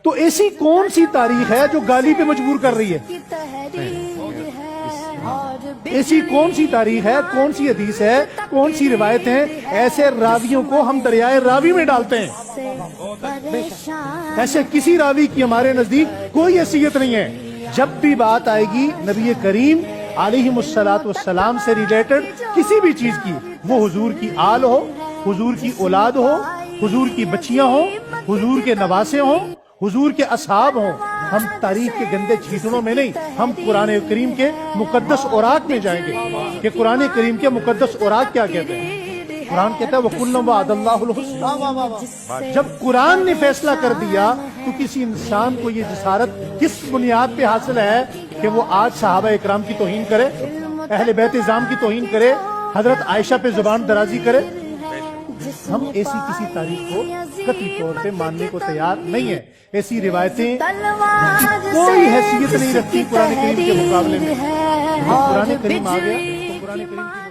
تو ایسی کون سی تاریخ ہے جو گالی پہ مجبور کر رہی ہے؟ ایسی کون سی تاریخ ہے، کون سی حدیث ہے، کون سی روایت ہیں، ایسے راویوں کو ہم دریائے راوی میں ڈالتے ہیں؟ ایسے کسی راوی کی ہمارے نزدیک کوئی حیثیت نہیں ہے۔ جب بھی بات آئے گی نبی کریم علیہ الصلوۃ والسلام سے ریلیٹڈ کسی بھی چیز کی، وہ حضور کی آل ہو، حضور کی اولاد ہو، حضور کی بچیاں ہوں، حضور کے نواسے ہوں، حضور کے اصحاب ہوں، ہم تاریخ کے گندے چھیتڑوں میں نہیں، ہم قرآن کریم کے مقدس اوراق میں جائیں گے کہ قرآن کریم کے مقدس اوراق کیا کہتے ہیں۔ قرآن کہتا ہے وَكُلًّا وَعَدَ اللَّهُ الْحُسْنَىٰ۔ جب قرآن نے فیصلہ کر دیا تو کسی انسان کو یہ جسارت کس بنیاد پہ حاصل ہے کہ وہ آج صحابہ اکرام کی توہین کرے، اہل بیت اعظام کی توہین کرے، حضرت عائشہ پہ زبان درازی کرے؟ ہم ایسی کسی تاریخ کو قطعی طور پہ ماننے کو تیار نہیں ہیں۔ ایسی روایتیں کوئی حیثیت نہیں رکھتی قرآن کریم کے مقابلے میں۔ قرآن کریم آ گیا تو قرآن کریم کی